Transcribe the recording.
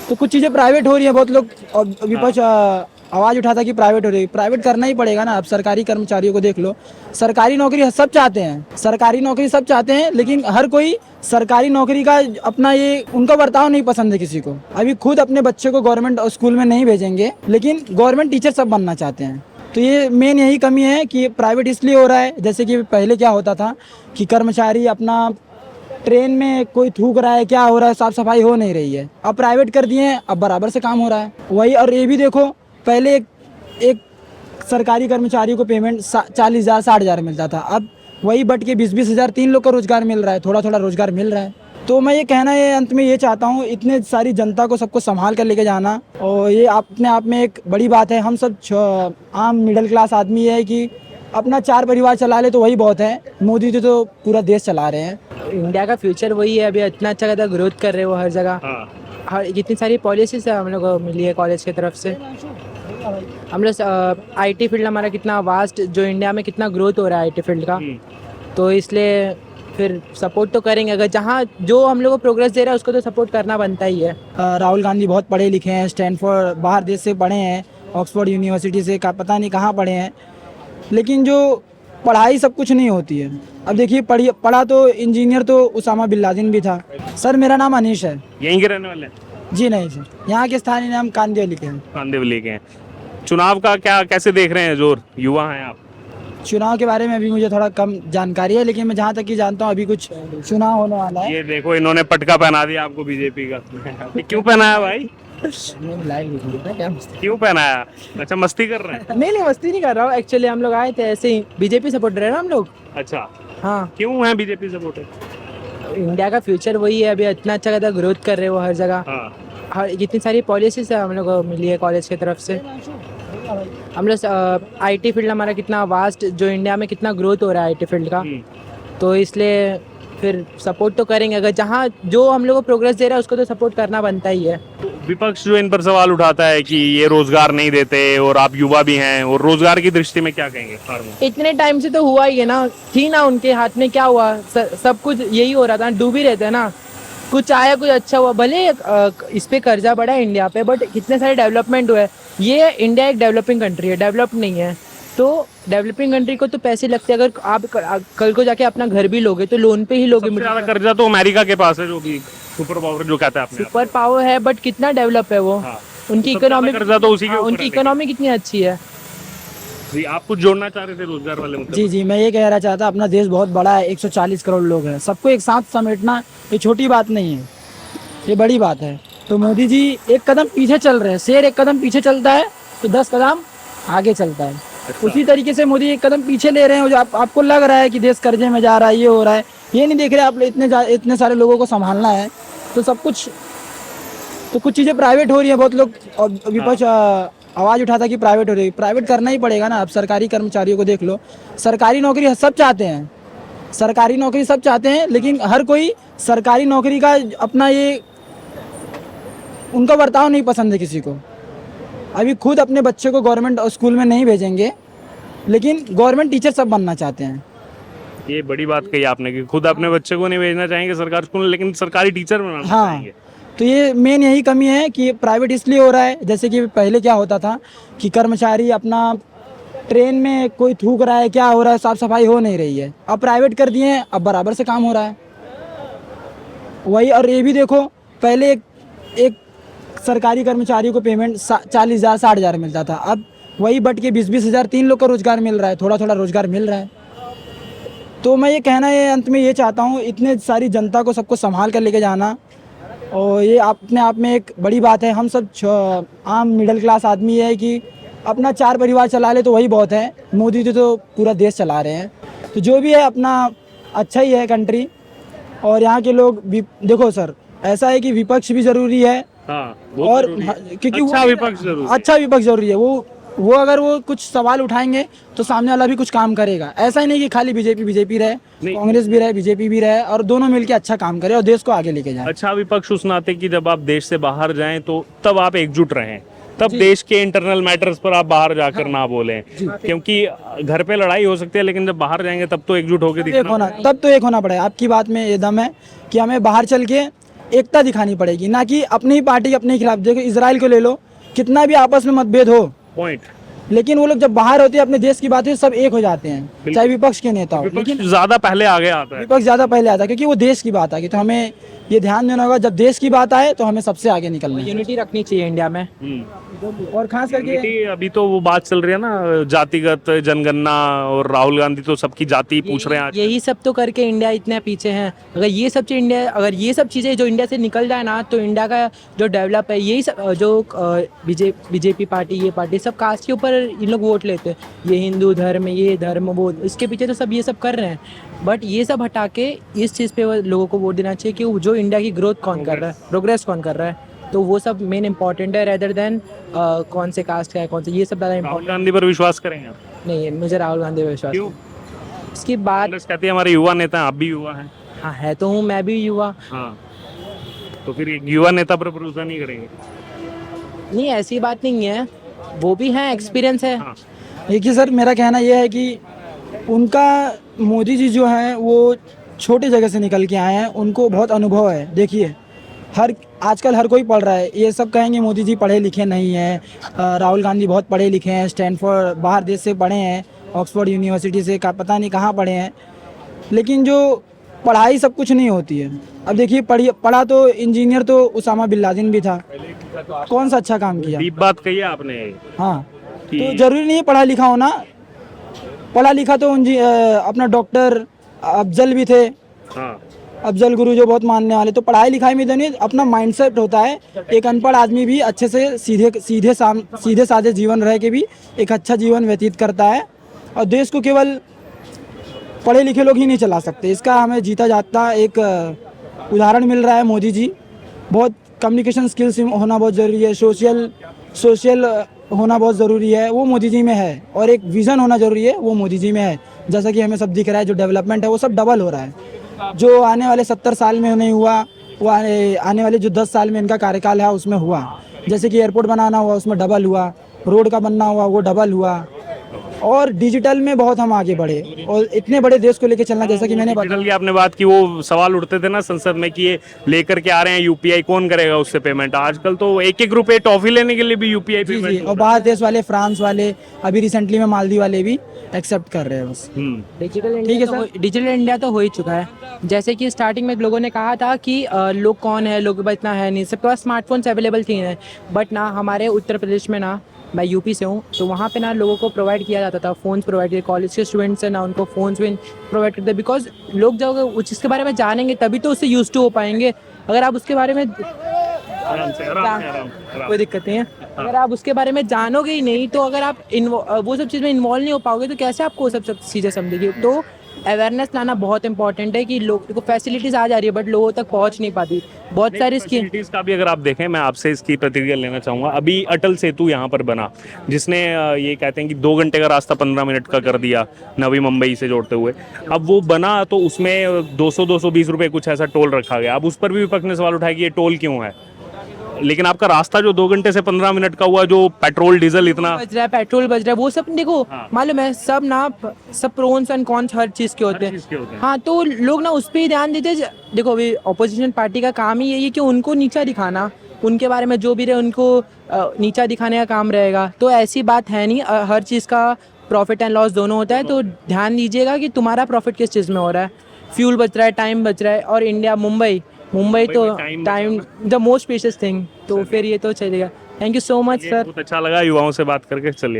तो कुछ चीज़ें प्राइवेट हो रही है, बहुत लोग विपक्ष आवाज़ उठाता कि प्राइवेट हो रही है। प्राइवेट करना ही पड़ेगा ना। अब सरकारी कर्मचारियों को देख लो, सरकारी नौकरी सब चाहते हैं, सरकारी नौकरी सब चाहते हैं, लेकिन हर कोई सरकारी नौकरी का अपना ये उनका बर्ताव नहीं पसंद है किसी को। अभी खुद अपने बच्चे को गवर्नमेंट स्कूल में नहीं भेजेंगे, लेकिन गवर्नमेंट टीचर सब बनना चाहते हैं। तो ये मेन यही कमी है कि प्राइवेट इसलिए हो रहा है, जैसे कि पहले क्या होता था कि कर्मचारी अपना ट्रेन में कोई थूक रहा है, क्या हो रहा है, साफ सफाई हो नहीं रही है, अब प्राइवेट कर दिए हैं, अब बराबर से काम हो रहा है वही। और ये भी देखो, पहले एक सरकारी कर्मचारी को पेमेंट 40,000 60,000 मिलता था, अब वही बढ़ के 20-20 हज़ार 3 लोग को रोजगार मिल रहा है, थोड़ा थोड़ा रोजगार मिल रहा है। तो मैं ये कहना है अंत में ये चाहता हूँ, इतने सारी जनता को सबको संभाल कर लेके जाना, और ये अपने आप में एक बड़ी बात है। हम सब आम मिडिल क्लास आदमी है कि अपना 4 परिवार चला ले तो वही बहुत है। मोदी जी तो पूरा देश चला रहे हैं। इंडिया का फ्यूचर वही है, अभी इतना अच्छा खासा ग्रोथ कर रहे हो हर जगह। हर कितनी सारी पॉलिसीज हम लोग को मिली है कॉलेज की तरफ से। हम लोग आईटी फील्ड हमारा कितना वास्ट, जो इंडिया में कितना ग्रोथ हो रहा है आईटी फील्ड का, तो इसलिए फिर सपोर्ट तो करेंगे। अगर जहाँ जो हम लोग को प्रोग्रेस दे रहा है उसको तो सपोर्ट करना बनता ही है। राहुल गांधी बहुत पढ़े लिखे हैं, स्टैनफोर्ड बाहर देश से पढ़े हैं, ऑक्सफोर्ड यूनिवर्सिटी से का पता नहीं कहाँ पढ़े हैं, लेकिन जो पढ़ाई सब कुछ नहीं होती है। अब देखिए, पढ़ा तो इंजीनियर तो उसामा बिन लादेन भी था। सर मेरा नाम अनीश है। यहीं के रहने वाले हैं? जी नहीं सर, यहाँ के स्थानीय नाम कांदेवली के हैं। कांदिवली के हैं। चुनाव का क्या कैसे देख रहे हैं? जोर युवा हैं आप। चुनाव के बारे में अभी मुझे थोड़ा कम जानकारी है, लेकिन मैं जहाँ तक कि जानता हूँ अभी कुछ चुनाव होने वाला है। ये देखो, इन्होंने पटका पहना दिया आपको बीजेपी का। ये क्यों पहनाया भाई? क्यों पहनाया? अच्छा, मस्ती कर रहे हैं? नहीं मस्ती नहीं कर रहा हूँ, एक्चुअली हम लोग आए थे ऐसे ही, बीजेपी सपोर्टर है ना हम लोग। अच्छा, हाँ, क्यों है बीजेपी सपोर्टर? इंडिया का फ्यूचर वही है, अभी इतना अच्छा खासा ग्रोथ कर रहे हो हर जगह। हर कितनी सारी पॉलिसीज हम लोग को मिली है कॉलेज की तरफ से। हम लोग आईटी फील्ड हमारा कितना वास्ट, जो इंडिया में कितना ग्रोथ हो रहा है आईटी फील्ड का, तो इसलिए फिर सपोर्ट तो करेंगे। अगर जहाँ जो हम लोग को प्रोग्रेस दे रहा है उसको तो सपोर्ट करना बनता ही है। तो विपक्ष जो इन पर सवाल उठाता है कि ये रोजगार नहीं देते, और आप युवा भी हैं, और रोजगार की दृष्टि में क्या कहेंगे? इतने टाइम से तो हुआ ही है ना, थी ना उनके हाथ में, क्या हुआ? सब कुछ यही हो रहा था, डूब ही रहते हैं ना। कुछ आया, कुछ अच्छा हुआ, भले इस पे कर्जा बढ़ा है इंडिया पे, बट कितने सारे डेवलपमेंट हुए। ये इंडिया एक डेवलपिंग कंट्री है, डेवलप नहीं है। तो डेवलपिंग कंट्री को तो पैसे लगते हैं। अगर आप कल को जाके अपना घर भी लोगे तो लोन पे ही लोगे। सबसे ज्यादा कर्जा तो अमेरिका के पास है, जो कि सुपर पावर जो कहता है आपने। सुपर पावर है, बट कितना डेवलप है वो। हाँ। उनकी सबसे ज्यादा कर्जा तो उसी के ऊपर उनकी है। इकोनॉमी कितनी अच्छी है। जी, आप कुछ जोड़ना चाह रहे थे रोजगार वाले मुद्दे जी, मैं ये कहना चाहता, अपना देश बहुत बड़ा है, 140 करोड़ लोग हैं, सबको एक साथ समेटना ये छोटी बात नहीं है, ये बड़ी बात है। तो मोदी जी एक कदम पीछे चल रहे हैं। शेर एक कदम पीछे चलता है तो 10 कदम आगे चलता है। उसी तरीके से मोदी एक कदम पीछे ले रहे हैं। जो आपको लग रहा है कि देश कर्जे में जा रहा है, ये हो रहा है, ये नहीं देख रहे आप, इतने सारे लोगों को संभालना है, तो सब कुछ, तो कुछ चीज़ें प्राइवेट हो रही है। बहुत लोग विपक्ष आवाज़ उठाता कि प्राइवेट हो रही है। प्राइवेट करना ही पड़ेगा ना। अब सरकारी कर्मचारियों को देख लो, सरकारी नौकरी सब चाहते हैं, सरकारी नौकरी सब चाहते हैं, लेकिन हर कोई सरकारी नौकरी का अपना ये उनका बर्ताव नहीं पसंद है किसी को। अभी खुद अपने बच्चे को गवर्नमेंट स्कूल में नहीं भेजेंगे, लेकिन गवर्नमेंट टीचर सब बनना चाहते हैं। ये बड़ी बात कही आपने कि खुद अपने बच्चे को नहीं भेजना चाहेंगे सरकारी स्कूल, लेकिन सरकारी टीचर बनाना चाहेंगे। तो ये मेन यही कमी है कि प्राइवेट इसलिए हो रहा है, जैसे कि पहले क्या होता था कि कर्मचारी अपना ट्रेन में कोई थूक रहा है, क्या हो रहा है, साफ सफाई हो नहीं रही है, अब प्राइवेट कर दिए हैं, अब बराबर से काम हो रहा है वही। और ये भी देखो, पहले एक सरकारी कर्मचारी को पेमेंट 40,000 60,000 मिलता था, अब वही बढ़ के 20-20 हज़ार 3 लोग को रोजगार मिल रहा है, थोड़ा थोड़ा रोजगार मिल रहा है। तो मैं ये कहना है अंत में ये चाहता हूँ, इतने सारी जनता को सबको संभाल कर लेके जाना, और ये अपने आप में एक बड़ी बात है। हम सब आम मिडिल क्लास आदमी है कि अपना 4 परिवार चला ले तो वही बहुत है। मोदी जी तो पूरा देश चला रहे हैं, तो जो भी है अपना अच्छा ही है कंट्री। और यहाँ के लोग भी देखो सर, ऐसा है कि विपक्ष भी ज़रूरी है। और क्योंकि अच्छा विपक्ष जरूरी है। वो अगर वो कुछ सवाल उठाएंगे तो सामने वाला भी कुछ काम करेगा। ऐसा ही नहीं कि खाली बीजेपी रहे, कांग्रेस भी रहे, बीजेपी भी रहे, और दोनों मिलके अच्छा काम करे और देश को आगे लेके जाए। अच्छा विपक्ष उस नाते कि जब आप देश से बाहर जाएं तो तब आप एकजुट रहें, तब देश के इंटरनल मैटर्स पर आप बाहर जाकर ना बोलें, क्योंकि घर पे लड़ाई हो सकती है, लेकिन जब बाहर जाएंगे तब तो एकजुट होकर दिखना, तब तो एक होना पड़ेगा। आपकी बात में ये दम है कि हमें बाहर चल के एकता दिखानी पड़ेगी, ना कि अपनी ही पार्टी अपने ही खिलाफ। देखो इसराइल को ले लो, कितना भी आपस में मतभेद हो, पॉइंट। लेकिन वो लोग जब बाहर होते हैं अपने देश की बात होती है सब एक हो जाते हैं, चाहे विपक्ष के नेता हो। लेकिन ज्यादा पहले आगे आता है। विपक्ष ज्यादा पहले आता है क्योंकि वो देश की बात आ गई। तो हमें ये ध्यान देना होगा, जब देश की बात आए तो हमें सबसे आगे निकलना है। यूनिटी रखनी चाहिए इंडिया में। और खास करके Unity, अभी तो वो बात चल रही है ना जातिगत जनगणना, और राहुल गांधी तो सबकी जाति पूछ रहे हैं आज। यही सब तो करके इंडिया इतने पीछे हैं। अगर ये सब चीज इंडिया, अगर ये सब चीजें जो इंडिया से निकल जाए ना, तो इंडिया का जो डेवलप है, यही सब जो बीजेपी पार्टी, ये पार्टी सब कास्ट के ऊपर इन लोग वोट लेते हैं। ये हिंदू धर्म, ये धर्म, वो, इसके पीछे तो सब ये सब कर रहे हैं। बट ये सब हटा के इस चीज़ पे लोगों को वोट देना चाहिए कि जो इंडिया की ग्रोथ कौन कर रहा है, प्रोग्रेस कौन कर रहा है। तो वो सब मेन इंपॉर्टेंट है, रेदर देन कौन से कास्ट का है, कौन से, ये सब ज़्यादा राहुल इंपॉर्टेंट गांधी पर विश्वास करेंगे आप? नहीं है। मुझे राहुल गांधी पे विश्वास क्यों? नहीं। इसकी बात, कांग्रेस कहती है हमारे युवा नेता हैं, आप भी युवा हैं। हाँ है तो हूँ, मैं भी युवा। हाँ, तो फिर एक युवा नेता पर भरोसा नहीं करेंगे? नहीं, ऐसी बात नहीं है, वो भी हैं, एक्सपीरियंस है। हाँ। देखिए सर, मेरा कहना यह है कि उनका, मोदी जी जो हैं वो छोटी जगह से निकल के आए हैं, उनको बहुत अनुभव है। देखिए आजकल हर कोई पढ़ रहा है, ये सब कहेंगे मोदी जी पढ़े लिखे नहीं हैं। राहुल गांधी बहुत पढ़े लिखे हैं, स्टैनफोर्ड बाहर देश से पढ़े हैं, ऑक्सफोर्ड यूनिवर्सिटी से का पता नहीं कहाँ पढ़े हैं। लेकिन जो पढ़ाई सब कुछ नहीं होती है। अब देखिए पढ़ा तो इंजीनियर तो उसामा बिन लादेन भी था, कौन सा अच्छा काम किया। डीप बात कही है आपने। हाँ, कि- तो जरूरी नहीं है पढ़ा लिखा होना। पढ़ा लिखा तो अपना डॉक्टर अफजल भी थे, हाँ, अफजल गुरु जो बहुत मानने वाले। तो पढ़ाई लिखाई में तो नहीं, अपना माइंडसेट होता है। एक अनपढ़ आदमी भी अच्छे से सीधे साधे जीवन रह के भी एक अच्छा जीवन व्यतीत करता है। और देश को केवल पढ़े लिखे लोग ही नहीं चला सकते, इसका हमें जीता जाता एक उदाहरण मिल रहा है मोदी जी। बहुत कम्युनिकेशन स्किल्स होना बहुत ज़रूरी है, सोशल होना बहुत ज़रूरी है, वो मोदी जी में है। और एक विज़न होना ज़रूरी है, वो मोदी जी में है। जैसा कि हमें सब दिख रहा है, जो डेवलपमेंट है वो सब डबल हो रहा है। जो आने वाले 70 साल में नहीं हुआ, वो आने वाले जो 10 साल में इनका कार्यकाल है उसमें हुआ। जैसे कि एयरपोर्ट बनाना हुआ उसमें डबल हुआ, रोड का बनना हुआ वो डबल हुआ। और डिजिटल में बहुत हम आगे बढ़े, और इतने बड़े देश को लेकर चलना, जैसा कि मैंने डिजिटल की आपने बात की, वो सवाल उठते थे ना संसद में कि ये लेकर के आ रहे हैं यूपीआई, कौन करेगा उससे पेमेंट। आजकल तो एक रुपए टॉफी लेने के लिए भी यूपीआई जी पेमेंट। और बाहर देश वाले, फ्रांस वाले, अभी रिसेंटली में मालदीव वाले भी एक्सेप्ट कर रहे हैं बस। डिजिटल इंडिया तो हो ही चुका है। जैसे कि स्टार्टिंग में लोगों ने कहा था कि लोग कौन है, लोग इतना है नहीं, सबके पास स्मार्टफोन्स अवेलेबल थी ना। बट ना हमारे उत्तर प्रदेश में, ना मैं यूपी से हूँ, तो वहाँ पे ना लोगों को प्रोवाइड किया जाता था, फ़ोन्स प्रोवाइड किए। कॉलेज के स्टूडेंट्स हैं ना, उनको फ़ोन्स भी प्रोवाइड करते, बिकॉज लोग जब उस चीज़ के बारे में जानेंगे तभी तो उससे यूज टू हो पाएंगे। अगर आप उसके बारे में कोई दिक्कत नहीं है, अगर आप उसके बारे में जानोगे ही नहीं, तो अगर आप वो सब चीज़ में इन्वॉल्व नहीं हो पाओगे, तो कैसे आपको वो सब चीज़ें समझेगी। तो अवेयरनेस लाना बहुत इंपॉर्टेंट है कि लोग को फैसिलिटीज़ आ जा रही है बट लोगों तक पहुंच नहीं पाती। बहुत सारी स्कीम फैसिलिटीज का भी अगर आप देखें, मैं आपसे इसकी प्रतिक्रिया लेना चाहूँगा। अभी अटल सेतु यहाँ पर बना, जिसने ये कहते हैं कि 2 घंटे का रास्ता 15 मिनट का कर दिया नवी मुंबई से जोड़ते हुए। अब वो बना तो उसमें 220 रुपये कुछ ऐसा टोल रखा गया। अब उस पर भी विपक्ष ने सवाल उठाया कि ये टोल क्यों है, लेकिन आपका रास्ता जो 2 घंटे से 15 मिनट का हुआ, जो पेट्रोल डीजल इतना बच रहा है, पेट्रोल बच रहा है, वो सब देखो। हाँ। मालूम है सब ना, सब प्रोन्स एंड कॉन्स हर चीज़ के होते हैं। हाँ, तो लोग ना उस पर ही ध्यान देते हैं। देखो अभी अपोजिशन पार्टी का काम ही यही है कि उनको नीचा दिखाना, उनके बारे में जो भी रहे उनको नीचा दिखाने का काम रहेगा। तो ऐसी बात है नहीं, हर चीज़ का प्रॉफिट एंड लॉस दोनों होता है। तो ध्यान दीजिएगा कि तुम्हारा प्रॉफिट किस चीज़ में हो रहा है। फ्यूल बच रहा है, टाइम बच रहा है। और इंडिया, मुंबई तो time the most precious thing, तो फिर ये तो चलेगा। Thank you so much sir. बहुत अच्छा लगा युवाओं से बात करके। चलिए।